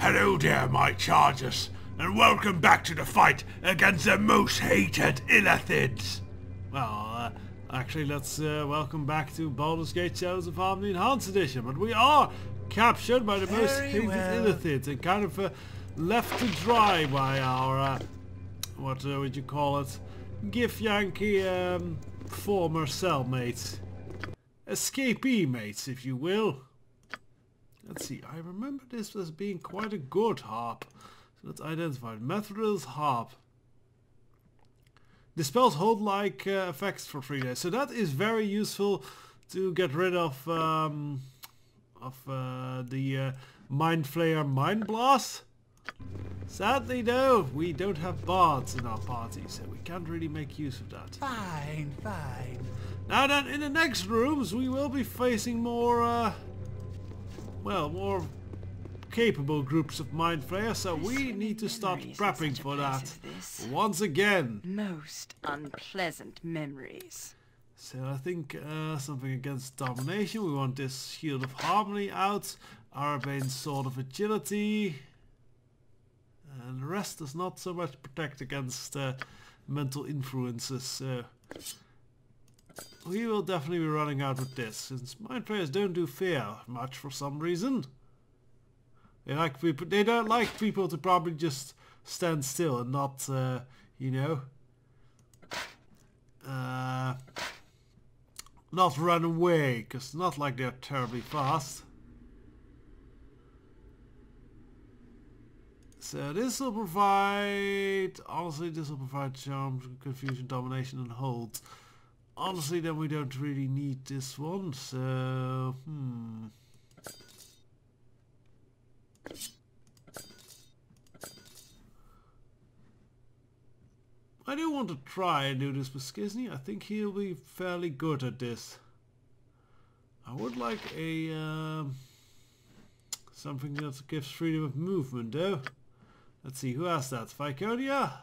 Hello there, my chargers, and welcome back to the fight against the most hated Illithids. Well, actually, let's welcome back to Baldur's Gate Shadows of Harmony Enhanced Edition. But we are captured by the most hated Illithids and kind of left to dry by our, what would you call it, Gif-Yankee former cellmates. Escapee mates, if you will. Let's see, I remember this as being quite a good harp. So let's identify it. Methril's harp. Dispels hold-like effects for 3 days. So that is very useful to get rid of the Mind Flayer Mind Blast. Sadly though, we don't have bards in our party, so we can't really make use of that. Fine. Now then, in the next rooms we will be facing more more capable groups of Mind Flayers, so we need to start prepping for that. Once again. Most unpleasant memories. So I think something against domination. We want this Shield of Harmony out. Arabane's Sword of Agility. And the rest does not so much protect against mental influences. So we will definitely be running out with this, since Mind Flayers don't do fear much for some reason. They like people. They don't like people to probably just stand still and not, you know, not run away, because it's not like they're terribly fast. So this will provide, honestly, this will provide charm, confusion, domination, and hold. Honestly, then we don't really need this one, so I do want to try and do this with Skizny. I think he'll be fairly good at this. I would like a something that gives freedom of movement though. Let's see, who has that? Viconia?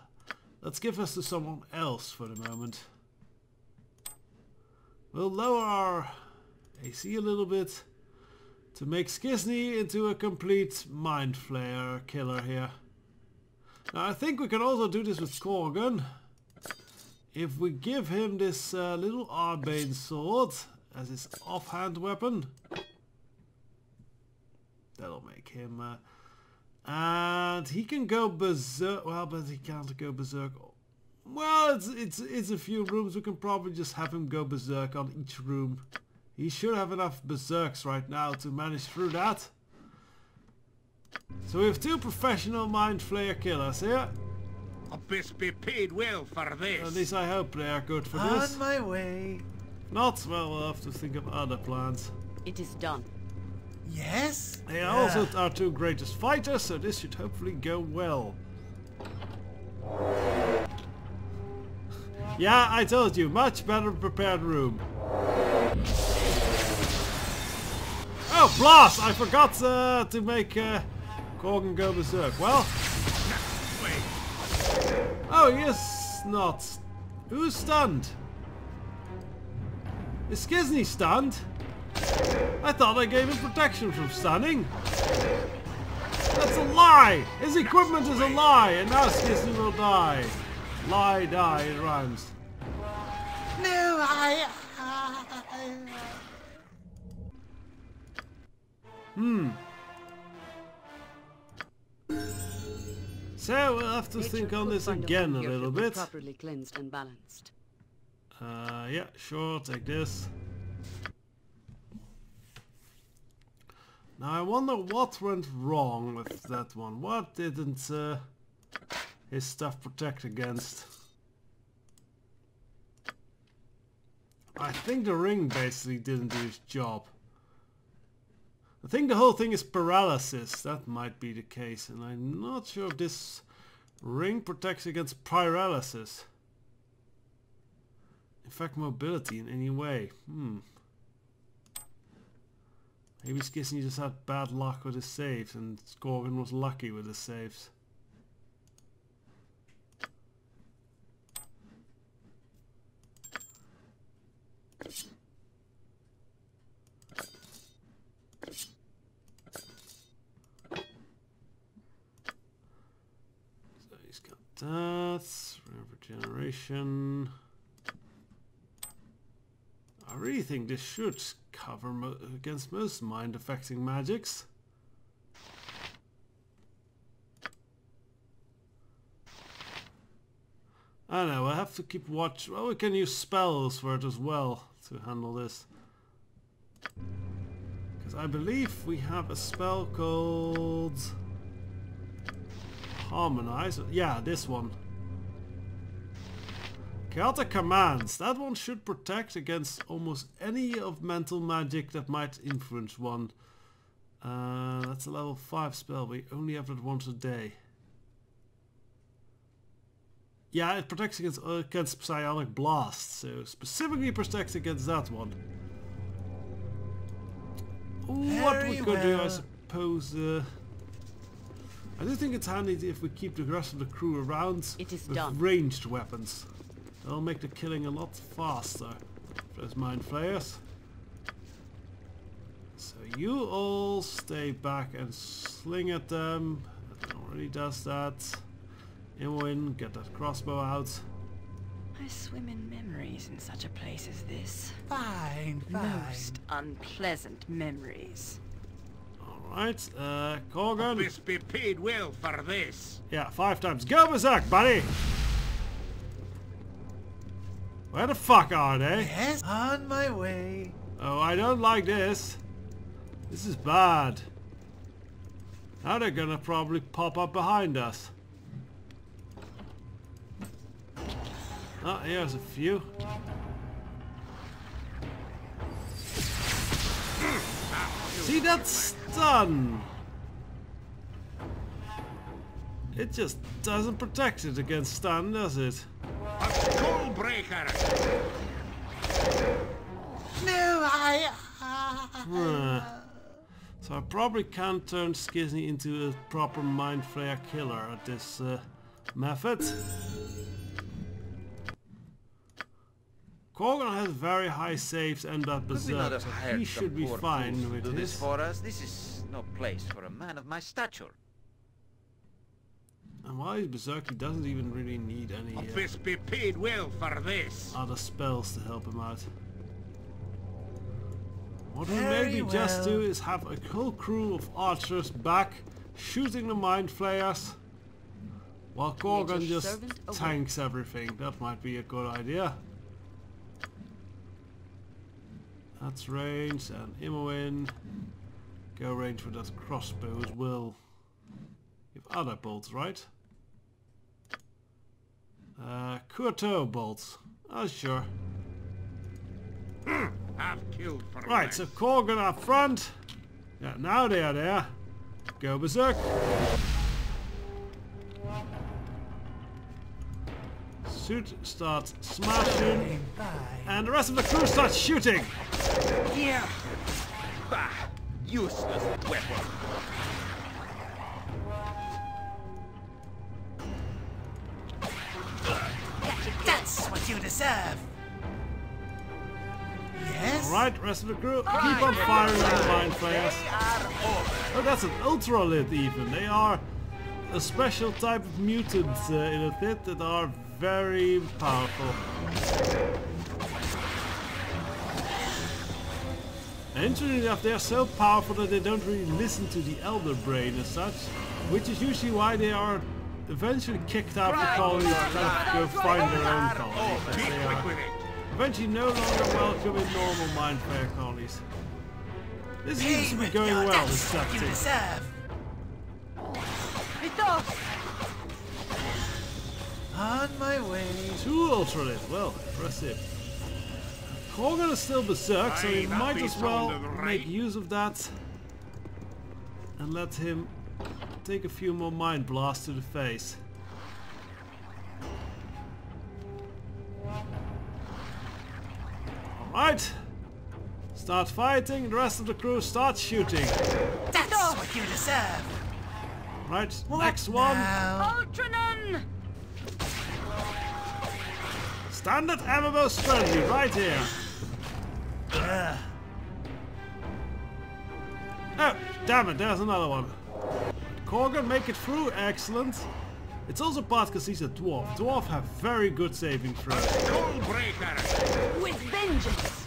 Let's give us to someone else for the moment. We'll lower our AC a little bit to make Skizny into a complete Mind Flayer killer here. Now I think we can also do this with Korgan. If we give him this little Arbane sword as his offhand weapon, that'll make him... and he can go berserk. Well, but he can't go berserk. Well, it's a few rooms. We can probably just have him go berserk on each room. He should have enough berserks right now to manage through that. So we have 2 professional Mind Flayer killers here. I'll best be paid well for this. At least I hope they are good for this. On my way. Not, well, we'll have to think of other plans. It is done. Yes? They are also our 2 greatest fighters, so this should hopefully go well. Yeah, I told you, much better prepared room. Oh, blast! I forgot to make Korgan go berserk. Well... Oh, he is not. Who's stunned? Is Skizny stunned? I thought I gave him protection from stunning. That's a lie! His equipment is a lie, and now Skizny will die. Lie, die, it rhymes. No, So we'll have to think on this again a little bit. Properly cleansed and balanced. Yeah, sure, take this. Now I wonder what went wrong with that one. What didn't his stuff protect against? I think the ring basically didn't do its job. I think the whole thing is paralysis. That might be the case, and I'm not sure if this ring protects against paralysis. In fact, mobility in any way. Maybe Skizny just had bad luck with his saves, and Korgan was lucky with his saves. he's got that. Regeneration. I really think this should cover against most mind-affecting magics. I know, I have to keep watch. Well, we can use spells for it as well to handle this. Because I believe we have a spell called Harmonize. Yeah, this one. Chaotic Commands. That one should protect against almost any of mental magic that might influence one. That's a level 5 spell. We only have it once a day. Yeah, it protects against psionic blasts, so specifically protects against that one. What we could do, I suppose. I do think it's handy if we keep the rest of the crew around with ranged weapons. That'll make the killing a lot faster for those mind flayers. So you all stay back and sling at them. That already does that. Inwin, get that crossbow out. I swim in memories in such a place as this. Fine. Most unpleasant memories. Alright, Corgan. Must be paid well for this. Yeah, 5 times. Go berserk, buddy! Where the fuck are they? Yes, on my way. Oh, I don't like this. This is bad. Now they're gonna probably pop up behind us. Oh, here's a few. See that stun? It just doesn't protect it against stun, does it? A skull breaker. No, So I probably can't turn Skizny into a proper Mind Flayer killer at this method. Corgan has very high saves and that berserk, so he should be fine with this. For us, this is no place for a man of my stature. And while he's berserk, he doesn't even really need any Must be paid well for this. other spells to help him out. What we Very maybe just well. do is have a whole crew of archers back, shooting the Mind Flayers, while Corgan Your just servant awaits. tanks everything. That might be a good idea. That's range, and Imoen, go range with that crossbow as well. You have other bolts, right? Kuato bolts. Oh, sure. I've killed for Right, so Corgan up front. Yeah, now they are there. Go berserk. Suit starts smashing. And the rest of the crew starts shooting. Here! Bah! Useless weapon! that's what you deserve. Yes. Alright, rest of the crew, keep on firing on the Mind Flayers. Oh, that's an ultra-lit even. They are a special type of mutant in a pit that are very powerful. And interestingly enough, they are so powerful that they don't really listen to the Elder Brain as such, which is usually why they are eventually kicked out of the colony to kind of go find their own colony. But they are eventually no longer welcome in normal Mind Flayer colonies. This seems to be going well, this That's what you tactic. deserve. On my way. 2 ultralit, well, impressive. Corgan is still berserk, so he Aye, that might be as well sounding right. make use of that and let him take a few more mind blasts to the face. Alright, start fighting, the rest of the crew starts shooting. That's what you deserve. Right, What next one. now? Ultranon! Standard MMO strategy right here. Oh, damn it, there's another one. Corgan, make it through, excellent. It's also part because he's a dwarf. Dwarf have very good saving throws. Skullbreaker! With vengeance!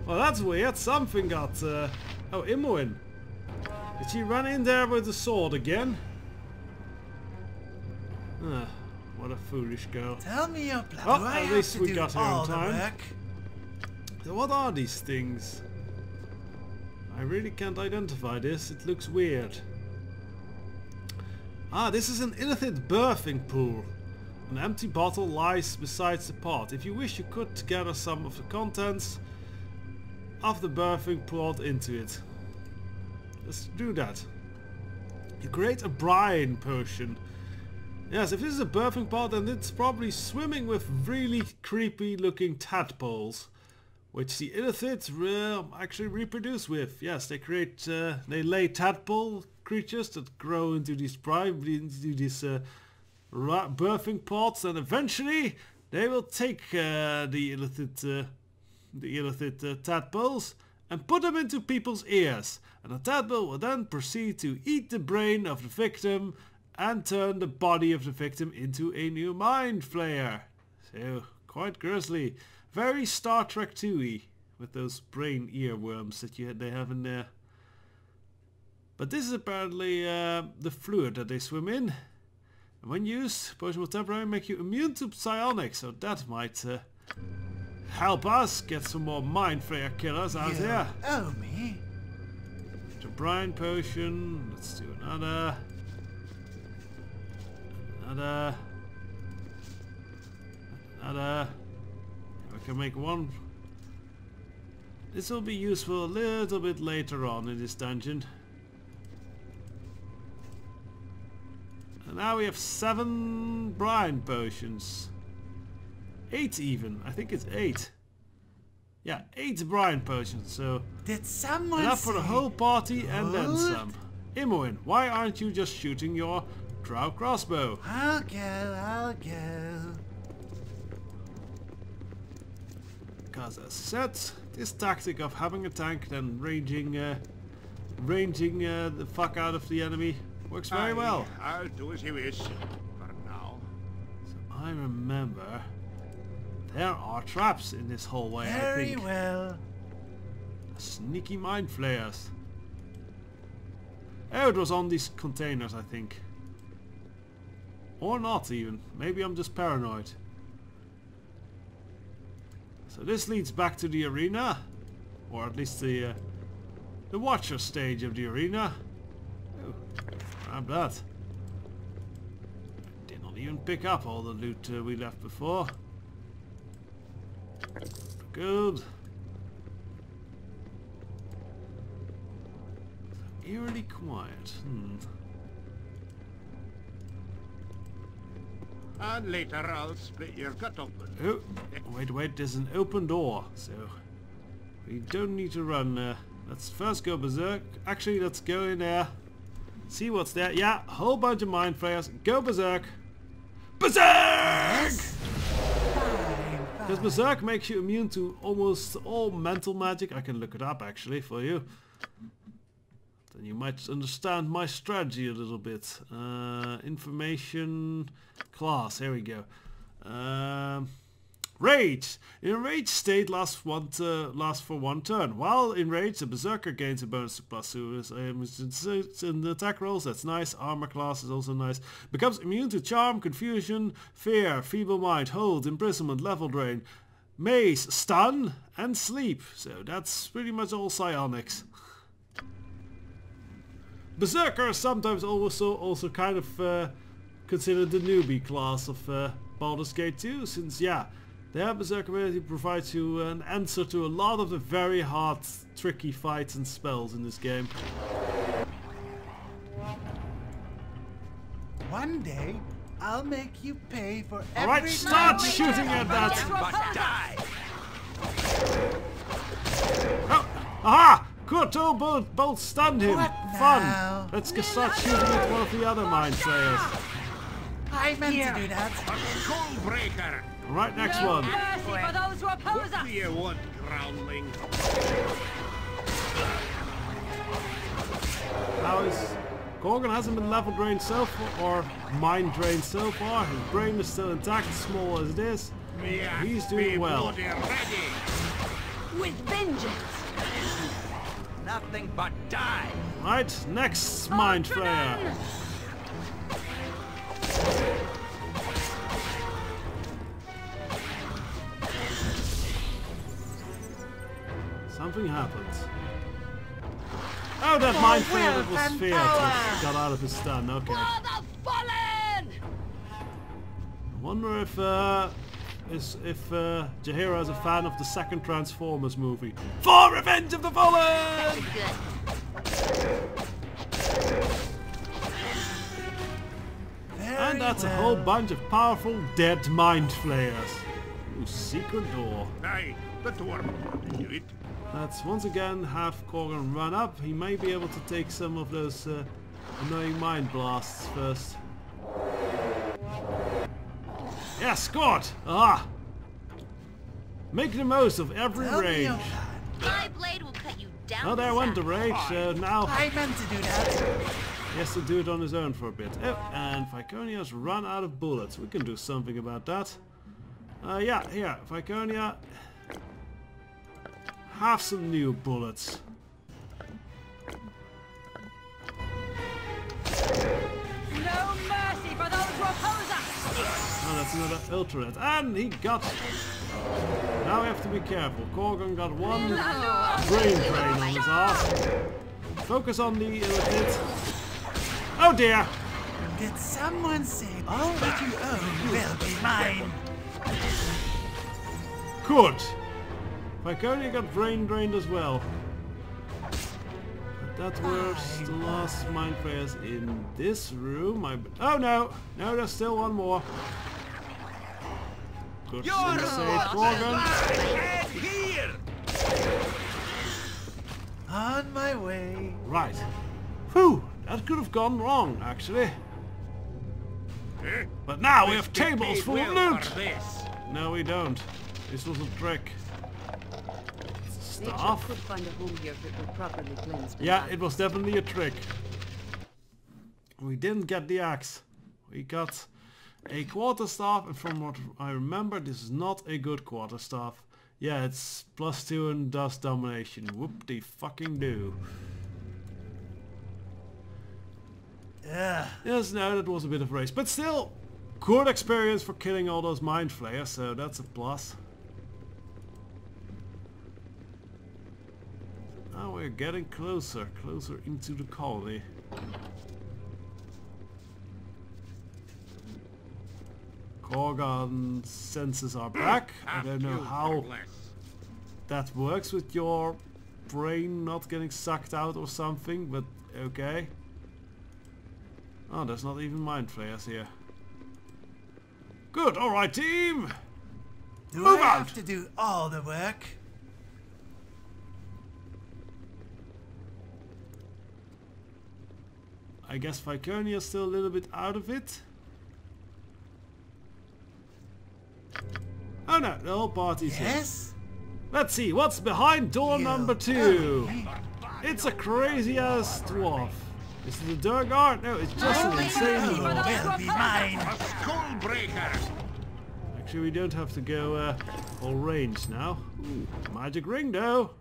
Well, that's weird. Something got... oh, Imoen. Did she run in there with the sword again? Ah, what a foolish girl. Tell me your plan. Oh, Do I at have least to we do got her in all the time. work? So what are these things? I really can't identify this. It looks weird. Ah, this is an illithid birthing pool. An empty bottle lies beside the pot. If you wish, you could gather some of the contents of the birthing pot into it. Let's do that. You create a brine potion. Yes, if this is a birthing pot, then it's probably swimming with really creepy looking tadpoles, which the illithids actually reproduce with. Yes, they create, they lay tadpole creatures that grow into these brine, into these birthing pots, and eventually they will take the illithid tadpoles and put them into people's ears, and the tadpole will then proceed to eat the brain of the victim and turn the body of the victim into a new mind flayer. So, quite grisly. Very Star Trek 2-y, with those brain earworms that they have in there. But this is apparently the fluid that they swim in. And when used, potion will temporarily make you immune to psionics, so that might help us get some more mind flayer killers out here. Oh, me? The brine potion, let's do another. Another. We can make one. This will be useful a little bit later on in this dungeon. And now we have 7 brine potions. 8 even. I think it's 8. Yeah, 8 brine potions. So Did someone enough for the say whole party and then gold? some. Imoen, why aren't you just shooting your drow crossbow? I'll go. Because as said, this tactic of having a tank then ranging the fuck out of the enemy works very well. I'll do as you wish. For now. So I remember there are traps in this hallway, I Very think. well. Sneaky mind flayers. Oh, it was on these containers, I think. Or not even. Maybe I'm just paranoid. So this leads back to the arena. Or at least the watcher stage of the arena. Oh, grab that. Did not even pick up all the loot we left before. Good. Eerily quiet. And later I'll split your gut open. Oh, wait, there's an open door, so we don't need to run. Let's first go berserk. Actually, let's go in there, see what's there. Yeah, whole bunch of mind flayers. Go berserk. Berserk! Because berserk makes you immune to almost all mental magic. I can look it up actually for you. Then you might understand my strategy a little bit. Information class. Here we go. Rage. In a rage state lasts for 1 turn. While in rage, the berserker gains a bonus to +2 in the attack rolls. That's nice. Armor class is also nice. Becomes immune to charm, confusion, fear, feeble mind, hold, imprisonment, level drain, maze, stun, and sleep. So that's pretty much all psionics. Berserker is sometimes also kind of considered the newbie class of Baldur's Gate 2, since yeah, their Berserk ability provides you an answer to a lot of the very hard, tricky fights and spells in this game. One day, I'll make you pay for every... Alright, start shooting at that! Oh, aha! Good, two both stunned him. What Fun. now? Let's start shooting at one of the other mind flayers. I meant to do that. Skullbreaker! Alright, next one. Mercy for those who oppose What us! do you want, groundling? How is Corgan hasn't been level drained so far, or mind drained so far. His brain is still intact, small as it is. He's doing well. With vengeance. Nothing but die. Right, next mind flayer. Something happened. Oh, that mind flayer that was feared got out of his stun. Okay. For the fallen! I wonder if Jaheira is a fan of the second Transformers movie. For Revenge of the Fallen! And that's a whole bunch of powerful dead mind flayers. Ooh, secret door. Aye, the door. Do it. Let's once again have Corgan run up. He may be able to take some of those annoying mind blasts first. Yes, scored! Aha! Make the most of every rage. My blade will cut you down. Oh, there went the rage. Now I meant to do that. he has to do it on his own for a bit. Oh, and Viconia's run out of bullets. We can do something about that. Yeah, here, Viconia. Have some new bullets. No mercy for those who oppose us. Oh, that's another ultra. And he got... Now we have to be careful. Corgan got one brain drain on his ass. Focus on the hit. Oh dear! Did someone say all that you own will be mine? Good! Viconia got brain drained as well. But that was the last mind flayers in this room. Oh no! No, there's still one more. Good save, Corgan. Here! On my way. Right. Whew! That could have gone wrong, actually. But now we have tables full of loot! No, we don't. This was a trick. Staff? Could find a home here if it were properly cleansed. Yeah, it was definitely a trick. We didn't get the axe. We got a quarterstaff, and from what I remember, this is not a good quarterstaff. Yeah, it's +2 in dust domination. Whoop-de-fucking-do. Yes, no, that was a bit of a race. But still, good experience for killing all those mind flayers, so that's a plus. Now we're getting closer into the colony. Corgan's senses are back. I don't know how that works with your brain not getting sucked out or something, but okay. Oh, there's not even mind flayers here. Good, alright team! Do Move I out! have to do all the work? I guess Viconia's still a little bit out of it. Oh no, the whole party's here. Yes? Let's see, what's behind door number 2? It's a crazy ass dwarf. Is it a Durgard? No, it's just an insane dwarf. Will be mine. Skullbreaker! Actually, we don't have to go all range now. Ooh, magic ring though.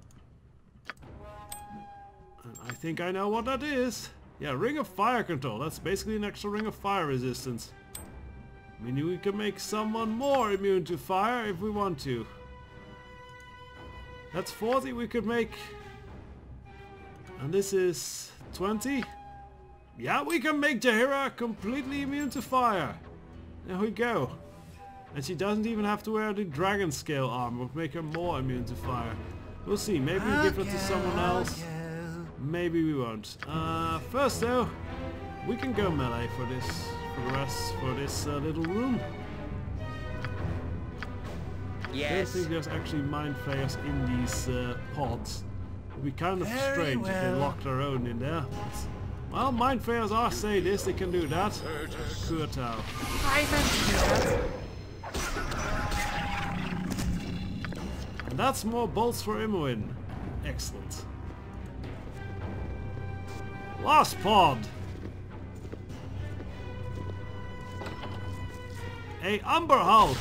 And I think I know what that is. Yeah, ring of fire control. That's basically an extra ring of fire resistance. Meaning we can make someone more immune to fire if we want to. That's 40 we could make. And this is 20. Yeah, we can make Jaheira completely immune to fire. There we go. And she doesn't even have to wear the dragon scale armor, which make her more immune to fire. We'll see, maybe we'll give it to someone else. Maybe we won't. First though, we can go melee for this, for this little room. I don't think there's actually mind flayers in these pods. It'd be kind of strange if they locked their own in there. Well, mind flayers are say this, they can do that. Kurtau. I meant to do that. And that's more bolts for Imoen. Excellent. Last pod. A Umber Hulk!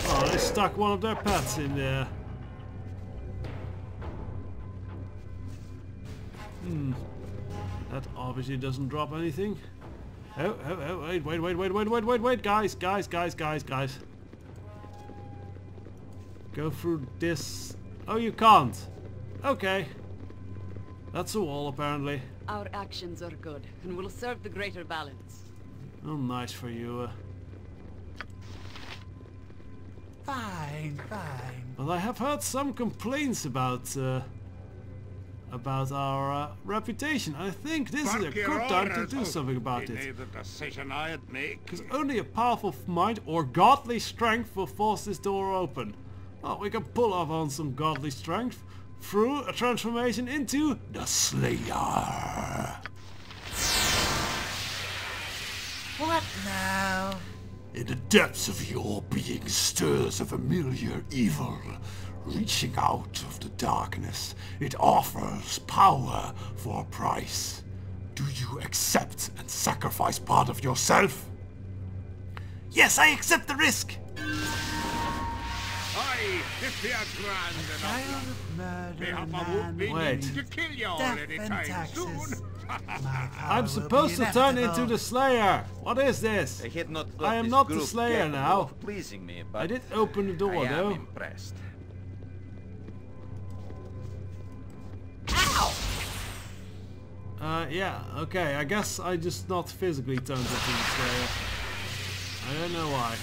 Oh, they stuck one of their pets in there. That obviously doesn't drop anything. Oh, wait, guys. Go through this. Oh, you can't. Okay. That's a wall, apparently. Our actions are good and will serve the greater balance. Oh, nice for you. Fine. Well, I have heard some complaints about our reputation. I think this is a good time to do something about it. The decision I'd make. Because only a powerful mind or godly strength will force this door open. Well, we can pull off on some godly strength through a transformation into the Slayer. What now? In the depths of your being stirs a familiar evil. Reaching out of the darkness, it offers power for a price. Do you accept and sacrifice part of yourself? Yes, I accept the risk. Aye, if we are grand Child of murder, man. Wait. to kill you all Death any and time taxes. soon. I'm supposed to turn into the Slayer. What is this? I had not thought I am this not the group Slayer capable now. of pleasing me, but I did open the door I am though. impressed. Yeah, okay, I guess I just not physically turned into the Slayer. I don't know why,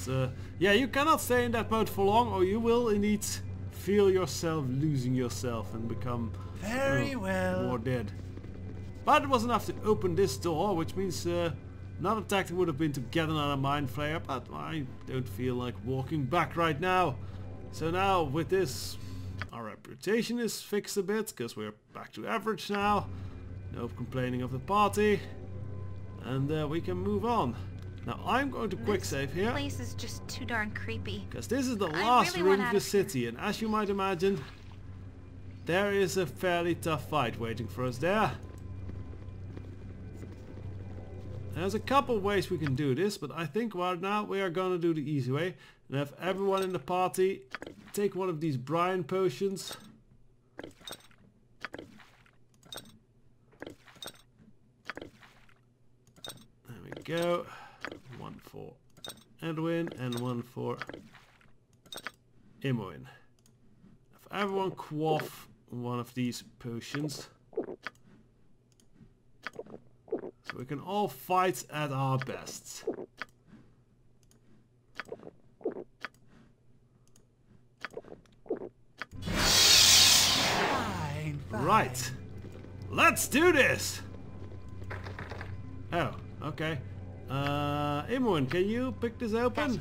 but yeah, you cannot stay in that mode for long or you will indeed feel yourself losing yourself and become Very well. more dead. But it was enough to open this door, which means another tactic would have been to get another Mind Flayer, but I don't feel like walking back right now. So now with this, our reputation is fixed a bit, because we're back to average now. No complaining of the party. And we can move on. Now I'm going to quick save here. This place is just too darn creepy. Because this is the I last really room want of out the of here. city, and as you might imagine, there is a fairly tough fight waiting for us there. There's a couple ways we can do this, but I think right now we are gonna do the easy way and have everyone in the party take one of these Brian potions. There we go. One for Edwin and one for Imoen. Have everyone quaff one of these potions. So we can all fight at our best. Fine. Right. Let's do this! Oh, okay. Imoen, can you pick this open?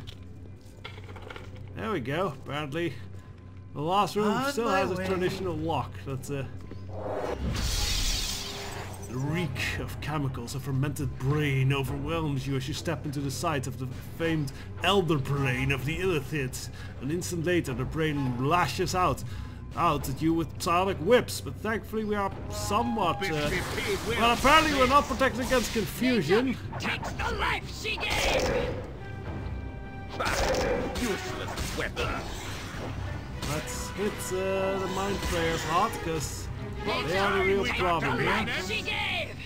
There we go. Apparently the last room On still my has a way. traditional lock. That's the reek of chemicals, a fermented brain overwhelms you as you step into the sight of the famed elder brain of the Illithids. An instant later the brain lashes out at you with psionic whips, but thankfully we are somewhat well, apparently we're not protected against confusion. Takes the life she gave! Useless weapon! Let's hit the Mind Flayers hard, because they are the real problem here. She gave!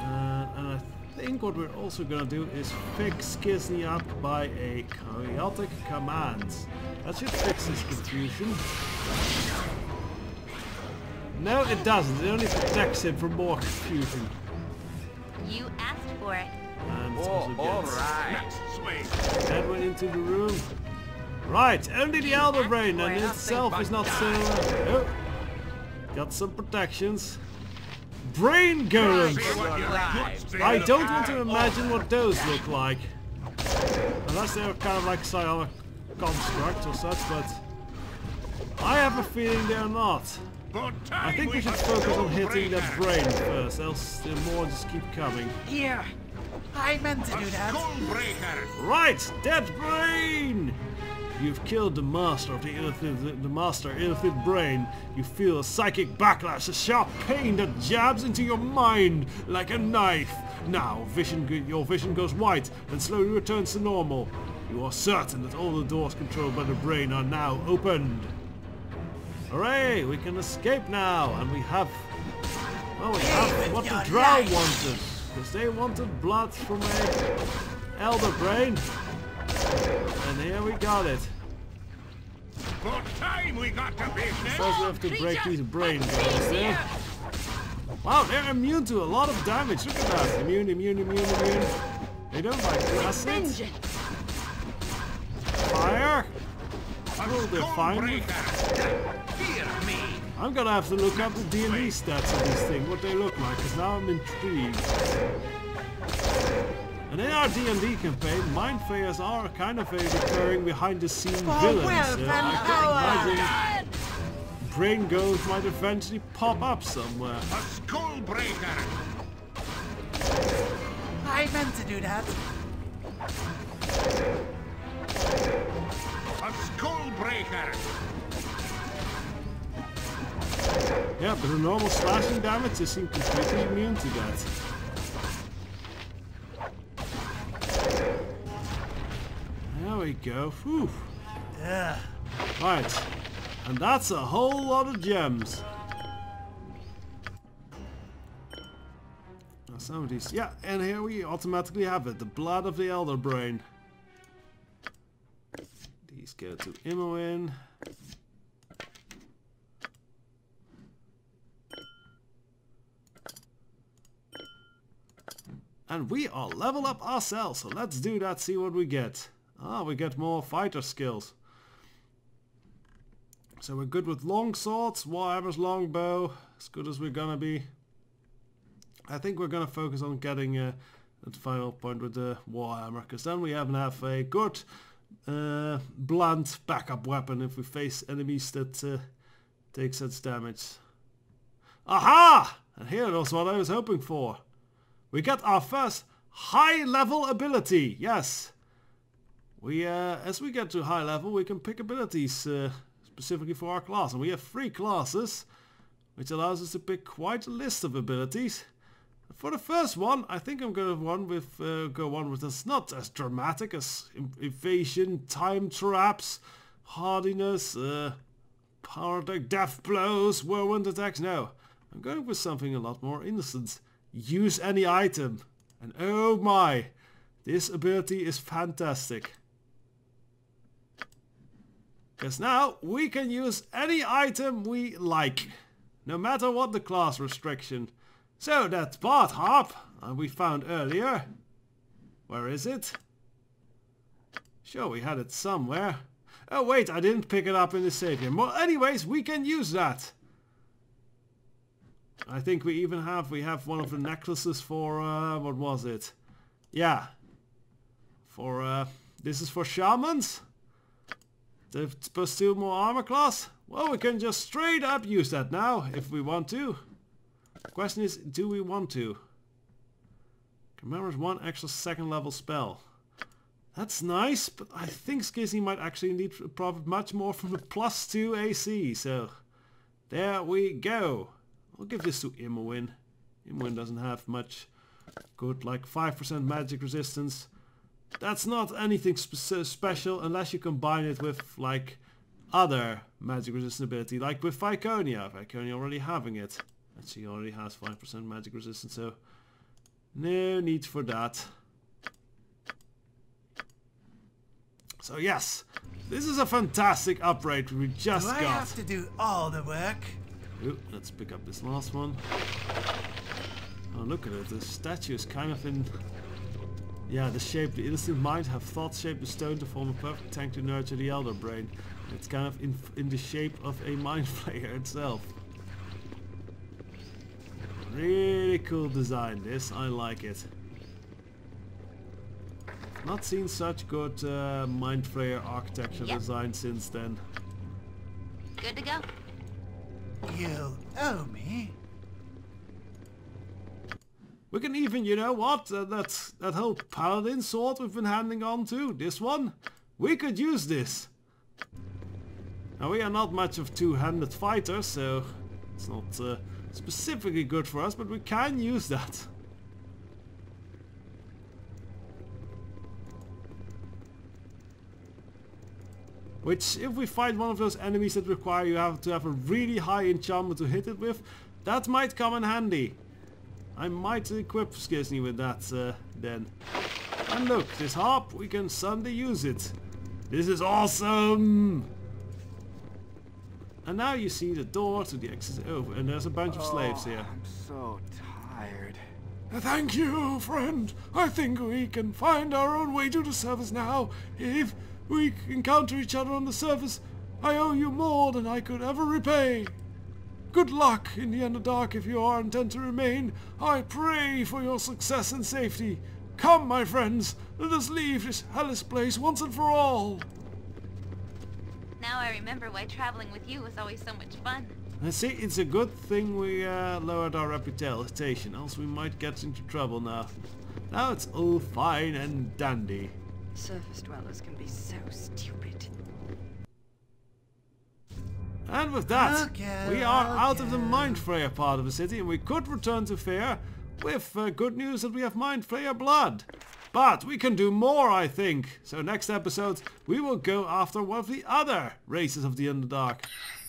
And I think what we're also gonna do is fix Kisney up by a chaotic command. That should fix this confusion. No, it doesn't. It only protects him from more confusion. You asked for it. And it Oh, also gets alright. Edwin into the room. Right, only the Elder Brain and for itself nothing is not but so... Oh, got some protections. Brain Golems! I don't want to imagine what those look like. Unless they're kind of like psionic construct or such, but I have a feeling they're not. I think we should focus on hitting that brain first, else the more just keep coming. Here. I meant to do that. Right, that brain! You've killed the master of the illithid brain. You feel a psychic backlash, a sharp pain that jabs into your mind like a knife. Now, your vision goes white and slowly returns to normal. You are certain that all the doors controlled by the brain are now opened. Hooray! We can escape now, and we have... well, we have what the drow wanted. Because they wanted blood from a elder brain. And here we got it. What time we got to business? First we have to break these brain guards there. Wow, they're immune to a lot of damage. Look at that. Immune, immune, immune, immune. They don't like acid. Fire. Oh, they're fine. I'm gonna have to look up the D&D stats of this thing, what they look like, because now I'm intrigued. And in our D&D campaign, mind flayers are kind of a recurring behind-the-scene villains. I can imagine brain ghosts might eventually pop up somewhere. A skull breaker. I meant to do that. A skull breaker. Yeah, but the normal slashing damage, they seem completely immune to that. There we go. Whew. Ugh. Right. And that's a whole lot of gems. Now some of these... yeah, and here we automatically have it. The blood of the elder brain. These go to Imoen. And we are level up ourselves, so let's do that, see what we get. Ah, we get more fighter skills. So we're good with long swords, warhammers, longbow, as good as we're gonna be. I think we're gonna focus on getting the final point with the warhammer, because then we have a good blunt backup weapon if we face enemies that take such damage. Aha! And here was what I was hoping for. We got our first high level ability. Yes. We as we get to high level, we can pick abilities specifically for our class, and we have 3 classes, which allows us to pick quite a list of abilities. For the first one, I think I'm going to go one with that's not as dramatic as evasion, time traps, hardiness, power attack, death blows, whirlwind attacks. No, I'm going with something a lot more innocent. Use any item. And oh my, this ability is fantastic. Because now we can use any item we like, no matter what the class restriction. So that Bart harp we found earlier, where is it? Sure, we had it somewhere. Oh wait, I didn't pick it up in the save here. Well, anyways, we can use that. I think we even have one of the necklaces for what was it? Yeah. For this is for shamans. They're supposed to do more armor class. Well, we can just straight up use that now if we want to. The question is, do we want to? Commemorates 1 extra 2nd level spell. That's nice, but I think Skizzy might actually need to profit much more from the +2 AC. So there we go. I'll give this to Imoen. Imoen doesn't have much good, like 5% magic resistance. That's not anything special unless you combine it with like other magic resistance ability, like with Viconia. Viconia already having it. And she already has 5% magic resistance, so no need for that. So yes, this is a fantastic upgrade we just got. Do I have to do all the work? Ooh, let's pick up this last one. Oh, look at it. The statue is kind of in... yeah, the shape. The innocent mind have thought shaped the stone to form a perfect tank to nurture the elder brain. It's kind of in the shape of a mind flayer itself. Really cool design, this. I like it. Not seen such good mind flayer architecture design since then. Good to go. You owe me. We can even, you know what, that whole paladin sword we've been handing on to, this one, we could use this. Now we are not much of two-handed fighters, so it's not specifically good for us, but we can use that. Which, if we fight one of those enemies that require you to have a really high enchantment to hit it with, that might come in handy. I might equip Skizny with that then. And look, this harp, we can suddenly use it. This is awesome! And now you see the door to the exit over, and there's a bunch of slaves here. I'm so tired. Thank you, friend. I think we can find our own way to the surface now. If we encounter each other on the surface, I owe you more than I could ever repay. Good luck in the Underdark if you are intent to remain. I pray for your success and safety. Come, my friends, let us leave this hellish place once and for all. Now I remember why traveling with you was always so much fun. I see, it's a good thing we lowered our reputation, else we might get into trouble now. Now it's all fine and dandy. Surface dwellers can be so stupid. And with that, Okay, we are out of the okay. Mind Flayer part of the city, and we could return to Fair with good news that we have Mind Flayer blood. But we can do more, I think. So next episode, we will go after one of the other races of the Underdark.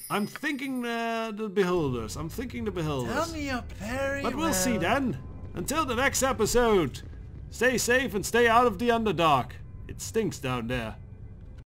I'm thinking the Beholders. I'm thinking the Beholders. Tell me your very But we'll well. see then. Until the next episode, stay safe and stay out of the Underdark. It stinks down there.